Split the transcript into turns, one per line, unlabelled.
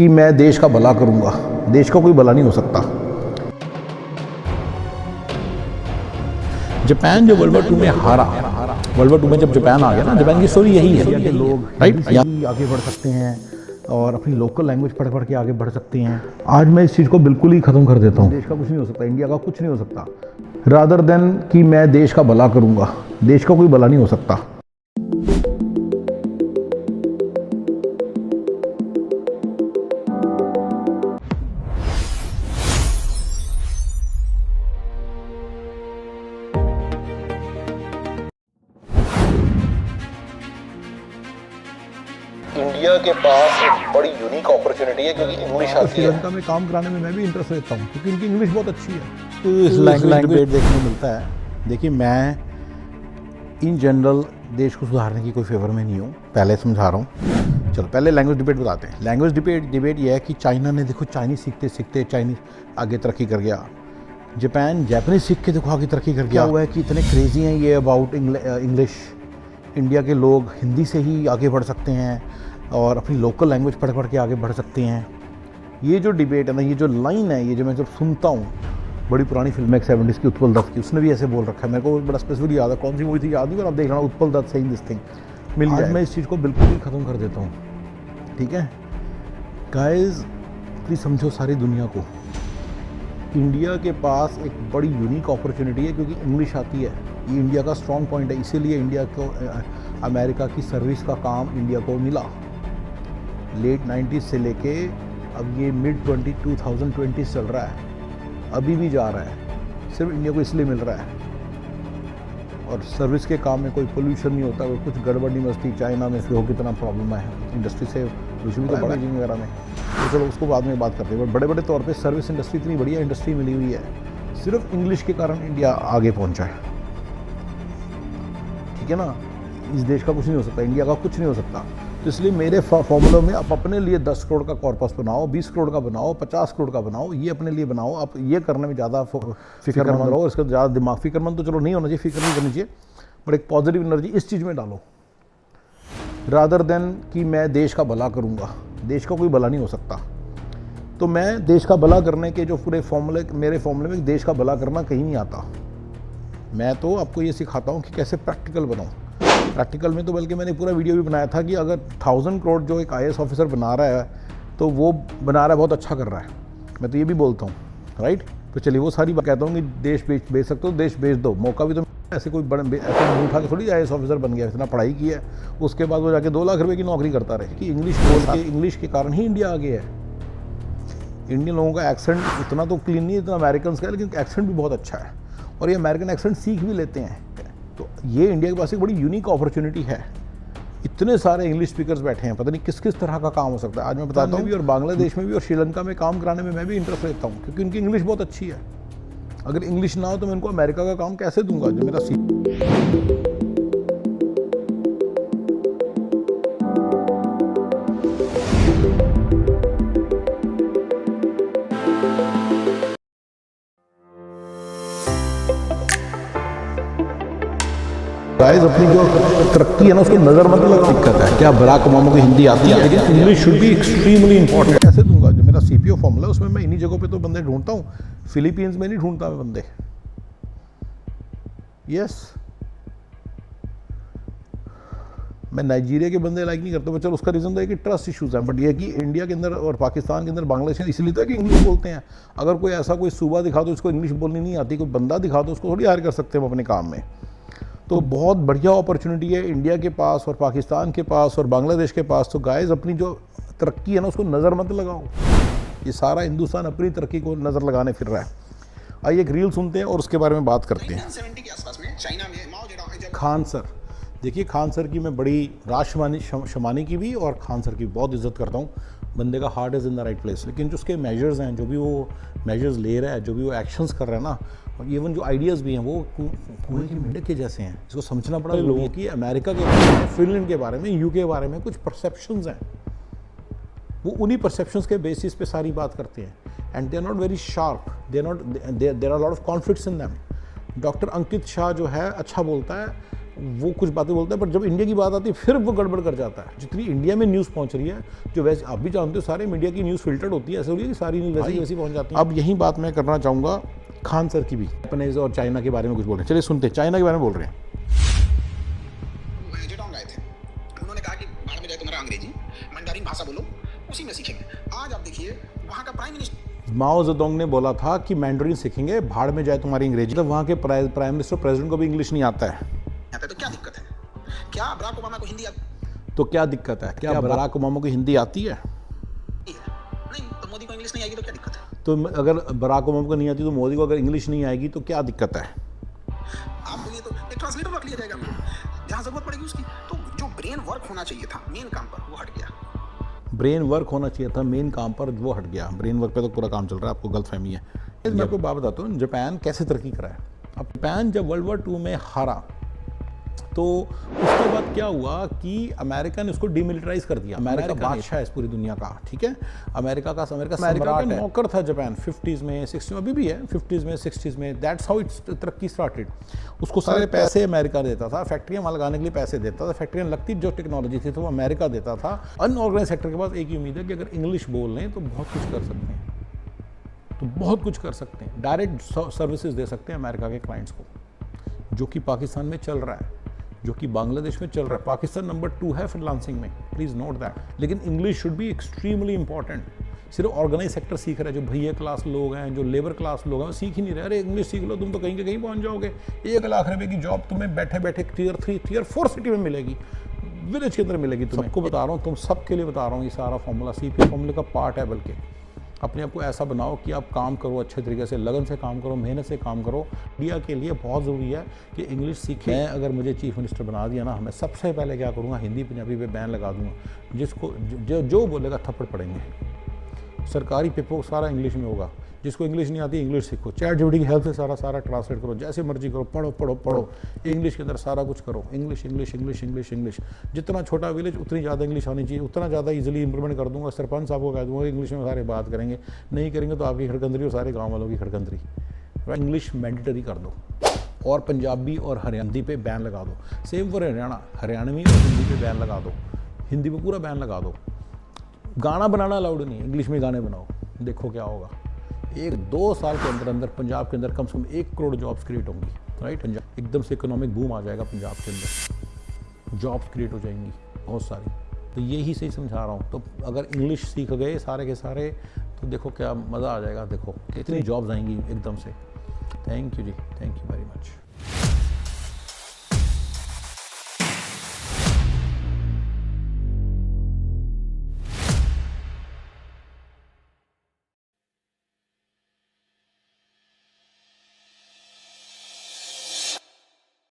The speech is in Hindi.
कि मैं देश का भला करूंगा, देश का कोई भला नहीं हो सकता। जापान जो वर्ल्ड वॉर 2 में हारा, वर्ल्ड वॉर 2 में जब जापान आ गया ना, जापान की स्टोरी यही है कि लोग राइट आगे बढ़ सकते हैं और अपनी लोकल लैंग्वेज पढ़ पढ़ के आगे बढ़ सकते हैं। आज मैं इस चीज़ को बिल्कुल ही ख़त्म कर देता हूँ। देश का कुछ नहीं हो सकता, इंडिया का कुछ नहीं हो सकता, रादर देन कि मैं देश का भला करूँगा, देश का कोई भला नहीं हो सकता। इंडिया के पास एक बड़ी यूनिक अपॉर्चुनिटी है क्योंकि इंग्लिश आती है। श्रीलंका में काम कराने में मैं भी इंटरेस्ट लेता हूँ क्योंकि इनकी इंग्लिश बहुत अच्छी है। तो इस लैंग्वेज देखने को मिलता है। देखिए, मैं इन जनरल देश को सुधारने की कोई फेवर में नहीं हूँ, पहले समझा रहा हूँ। चलो पहले लैंग्वेज डिबेट बताते हैं। लैंग्वेज डिबेट ये है कि चाइना ने देखो चाइनीज़ सीखते सीखते चाइनीज़ आगे तरक्की कर गया। जापान जापानीज़ सीख के देखो आगे तरक्की कर गया। हुआ है कि इतने क्रेजी हैं ये अबाउट इंग्लिश। इंडिया के लोग हिंदी से ही आगे बढ़ सकते हैं और अपनी लोकल लैंग्वेज पढ़ पढ़ के आगे बढ़ सकते हैं। ये जो डिबेट है ना, ये जो लाइन है, ये जो मैं जब सुनता हूँ, बड़ी पुरानी फिल्म है 70s की, उत्पल दत्त की, उसने भी ऐसे बोल रखा है। मेरे को बड़ा स्पेसिफिक याद है, कौन सी मूवी थी याद नहीं, पर आप देख लेना, Utpal Dutt saying this thing मिल जाए। मैं इस चीज़ को बिल्कुल ही ख़त्म कर देता हूँ, ठीक है गाइस। प्लीज़ समझो सारी दुनिया को, इंडिया के पास एक बड़ी यूनिक अपॉर्चुनिटी है क्योंकि इंग्लिश आती है। ये इंडिया का स्ट्रॉन्ग पॉइंट है, इसीलिए इंडिया को अमेरिका की सर्विस का काम इंडिया को मिला। लेट 90s से लेके अब ये मिड 2020 चल रहा है, अभी भी जा रहा है, सिर्फ इंडिया को इसलिए मिल रहा है। और सर्विस के काम में कोई पोल्यूशन नहीं होता, कोई कुछ गड़बड़ नहीं बचती। चाइना में फिर हो कितना प्रॉब्लम है इंडस्ट्री से, पोल्यूशन भी तो बड़ा है वगैरह में, तो चलो उसको बाद में बात करते हैं। बट बड़े बड़े तौर पे सर्विस इंडस्ट्री इतनी बढ़िया इंडस्ट्री मिली हुई है, सिर्फ इंग्लिश के कारण इंडिया आगे पहुंचा है, ठीक है ना। इस देश का कुछ नहीं हो सकता, इंडिया का कुछ नहीं हो सकता। तो इसलिए मेरे फॉर्मूलों में आप अपने लिए 10 करोड़ का कॉर्पस बनाओ, 20 करोड़ का बनाओ, 50 करोड़ का बनाओ, ये अपने लिए बनाओ। आप ये करने में ज़्यादा फिक्रमंद रहो, इसका ज़्यादा दिमाग, फिक्रमंद तो चलो नहीं होना चाहिए, फिक्र नहीं करनी चाहिए, बट एक पॉजिटिव एनर्जी इस चीज़ में डालो, रादर देन कि मैं देश का भला करूँगा, देश का कोई भला नहीं हो सकता। तो मैं देश का भला करने के जो पूरे फॉर्मूले, मेरे फॉर्मूले में देश का भला करना कहीं नहीं आता। मैं तो आपको ये सिखाता हूँ कि कैसे प्रैक्टिकल बनाऊँ। प्रैक्टिकल में तो बल्कि मैंने पूरा वीडियो भी बनाया था कि अगर 1000 करोड़ जो एक IAS ऑफिसर बना रहा है, तो वो बना रहा है, बहुत अच्छा कर रहा है। मैं तो ये भी बोलता हूँ, राइट। तो चलिए वो सारी बात कहता हूँ कि देश बेच सकते हो, देश बेच दो, मौका भी तो ऐसे कोई ऐसे मुँह उठा के थोड़ी IAS ऑफिसर बन गया, इतना पढ़ाई की है, उसके बाद वो जाके 2 लाख रुपये की नौकरी करता रहे। कि इंग्लिश के कारण ही इंडिया आगे है। इंडियन लोगों का एक्सेंट इतना तो क्लीन नहीं है इतना अमेरिकन का, लेकिन एक्सेंट भी बहुत अच्छा है और ये अमेरिकन एक्सेंट सीख भी लेते हैं। तो ये इंडिया के पास एक बड़ी यूनिक अपॉर्चुनिटी है। इतने सारे इंग्लिश स्पीकर्स बैठे हैं, पता नहीं किस किस तरह का काम हो सकता है। आज मैं बताता हूँ भी, और बांग्लादेश में भी और श्रीलंका में काम कराने में मैं भी इंटरेस्ट लेता हूँ क्योंकि उनकी इंग्लिश बहुत अच्छी है। अगर इंग्लिश ना हो तो मैं उनको अमेरिका का काम कैसे दूंगा जो मेरा गाइस। अपनी जो तरक्की है ना, उसको नजर मत लगाओ। दिक्कत है क्या, बराक ओबामा को हिंदी आती है, लेकिन English should be extremely important. कैसे दूंगा, जो मेरा CPO फॉर्मूला है उसमें मैं इन्हीं जगहों पे तो बंदे ढूंढता हूँ। फिलीपींस में नहीं ढूंढता मैं बंदे, यस। मैं नाइजीरिया के बंदे लाइक नहीं करता, चलो उसका रीज़न तो है कि ट्रस्ट इशूज़ हैं। बट ये कि इंडिया के अंदर और पाकिस्तान के अंदर, बांग्लादेश इसलिए तो है कि इंग्लिश बोलते हैं। अगर कोई ऐसा कोई सूबा दिखा दो उसको इंग्लिश बोलनी नहीं आती, कोई बंदा दिखा दो, उसको थोड़ी हायर कर सकते हैं हम अपने काम में। तो बहुत बढ़िया अपॉर्चुनिटी है इंडिया के पास और पाकिस्तान के पास और बांग्लादेश के पास। तो गाइस, अपनी जो तरक्की है ना, उसको नज़र मत लगाओ। ये सारा हिंदुस्तान अपनी तरक्की को नज़र लगाने फिर रहा है। आइए एक रील सुनते हैं और उसके बारे में बात करते हैं। खान सर, देखिए खान सर की मैं बड़ी शमानी की भी और खान सर की बहुत इज्जत करता हूँ। बंदे का heart is in the right place. लेकिन जो उसके मेजर्स हैं, जो भी वो मेजर्स ले रहा है, जो भी वो एक्शंस कर रहा है ना, और इवन जो आइडियाज़ भी हैं वो कुएं की मेंढक के जैसे हैं। इसको समझना पड़ा लोगों की। अमेरिका के बारे में, फिनलैंड के बारे में, UK के बारे में कुछ परसेप्शंस हैं, वो उन्हीं परसेप्शंस के बेसिस पे सारी बात करते हैं। And they are not very sharp, there are lot of conflicts in them. Doctor Ankit Shah जो है अच्छा बोलता है, वो कुछ बातें बोलता है, पर जब इंडिया की बात आती है फिर वो गड़बड़ कर जाता है। जितनी इंडिया में न्यूज़ पहुंच रही है, जो वैसे आप भी जानते हो सारे मीडिया की न्यूज़ फिल्टर्ड होती है, ऐसे होती है कि सारी न्यूज़ वैसे ही वैसी पहुंच जाती है। अब यही बात मैं करना चाहूँगा खान सर की भी, जापानीज और चाइना के बारे में कुछ बोल रहे हैं। चलिए सुनते हैं, चाइना के बारे में बोल रहे हैं।
जेडोंग आए थे, उन्होंने कहा कि बाहर में जाए तुम्हारा अंग्रेजी मंडारिन भाषा बोलो, उसी में सीखेंगे। आज आप देखिए वहाँ का प्राइम मिनिस्टर
माओ जेडोंग ने बोला था कि मैंडरिन सीखेंगे, भाड़ में जाए तुम्हारी अंग्रेजी। तो वहाँ के प्राइम मिनिस्टर प्रेसिडेंट को भी इंग्लिश नहीं आता है,
तो क्या दिक्कत है? क्या बराक ओबामा को हिंदी आती
तो क्या दिक्कत है? क्या बराक ओबामा को हिंदी आती है?
नहीं, तो मोदी को इंग्लिश नहीं आएगी तो क्या दिक्कत है?
तो अगर बराक ओबामा को नहीं आती तो मोदी को अगर इंग्लिश नहीं आएगी तो क्या दिक्कत है?
आप बोलिए तो एक ट्रांसलेटर रख लिया जाएगा, जहाँ जरूरत पड़ेगी उसकी। तो जो ब्रेन वर्क होना चाहिए था मेन काम पर, वो हट गया।
ब्रेन वर्क होना चाहिए था मेन काम पर, वो हट गया। ब्रेन वर्क पे तो पूरा काम चल रहा है, आपको गलतफहमी है। मैं आपको बात बताता हूँ जापान कैसे तरक्की करा है। अब जापान जब वर्ल्ड वॉर 2 में हारा तो उसके बाद क्या हुआ कि अमेरिका ने उसको डिमिलिटराइज कर दिया। अमेरिका बादशाह है इस पूरी दुनिया का, ठीक है। अमेरिका का नौकर था जापान 50s में 60s में, अभी भी है 50s में 60s में। दैट्स हाउ इट्स तरक्की स्टार्टेड। उसको सारे पैसे अमेरिका देता था, फैक्ट्रियाँ वहाँ लगाने के लिए पैसे देता था, फैक्ट्रियाँ लगती जो टेक्नोलॉजी थी तो वो अमेरिका देता था। अनऑर्गेनाइज सेक्टर के पास एक ही उम्मीद है कि अगर इंग्लिश बोल लें तो बहुत कुछ कर सकते हैं, तो बहुत कुछ कर सकते हैं। डायरेक्ट सर्विसेज दे सकते हैं अमेरिका के क्लाइंट्स को, जो कि पाकिस्तान में चल रहा है, जो कि बांग्लादेश में चल रहा है। पाकिस्तान नंबर 2 है फ्रीलांसिंग में, प्लीज़ नोट दैट। लेकिन English should be extremely important. सिर्फ ऑर्गेनाइज सेक्टर सीख रहे हैं, जो भैया क्लास लोग हैं, जो लेबर क्लास लोग हैं, वो सीख ही नहीं रहे। अरे इंग्लिश सीख लो, तुम तो कहीं के कहीं पहुंच जाओगे। 1 लाख रुपए की जॉब तुम्हें बैठे बैठे Tier 3 Tier 4 सिटी में मिलेगी, विलेज के अंदर मिलेगी। सबको बता रहा हूँ, तुम सबके लिए बता रहा हूँ, ये सारा फॉर्मूला CPA फॉर्मूले का पार्ट है। बल्कि अपने आप को ऐसा बनाओ कि आप काम करो, अच्छे तरीके से लगन से काम करो, मेहनत से काम करो। इंडिया के लिए बहुत ज़रूरी है कि इंग्लिश सीखें। मैं अगर मुझे चीफ मिनिस्टर बना दिया ना, मैं सबसे पहले क्या करूँगा, हिंदी पंजाबी पे बैन लगा दूँगा। जिसको जो बोलेगा थप्पड़ पड़ेंगे। सरकारी पेपर सारा इंग्लिश में होगा। जिसको इंग्लिश नहीं आती इंग्लिश सीखो, ChatGPT की हेल्प से सारा ट्रांसलेट करो, जैसे मर्जी करो, पढ़ो। इंग्लिश के अंदर सारा कुछ करो। इंग्लिश। जितना छोटा विलेज उतनी ज़्यादा इंग्लिश आनी चाहिए, उतना ज़्यादा इजीली इंप्लीमेंट कर दूंगा। सरपंच साहब को कह दूंगा इंग्लिश में सारे बात करेंगे, नहीं करेंगे तो आपकी खड़कंदरी और सारे गाँव वालों की खड़कंदरी। इंग्लिश मैंडेटरी कर दो, और पंजाबी और हरियाणवी पे बैन लगा दो। सेम फॉर हरियाणवी और हिंदी पे बैन लगा दो, हिंदी पे पूरा बैन लगा दो। गाना बनाना अलाउड नहीं, इंग्लिश में गाने बनाओ, देखो क्या होगा। 1-2 साल के अंदर पंजाब के अंदर कम से कम 1 करोड़ जॉब्स क्रिएट होंगी, राइट। एकदम से इकोनॉमिक बूम आ जाएगा पंजाब के अंदर, जॉब्स क्रिएट हो जाएंगी बहुत सारी। तो यही सही समझा रहा हूँ। तो अगर इंग्लिश सीख गए सारे के सारे तो देखो क्या मज़ा आ जाएगा, देखो कितनी जॉब्स आएंगी एकदम से। Thank you ji, thank you very much.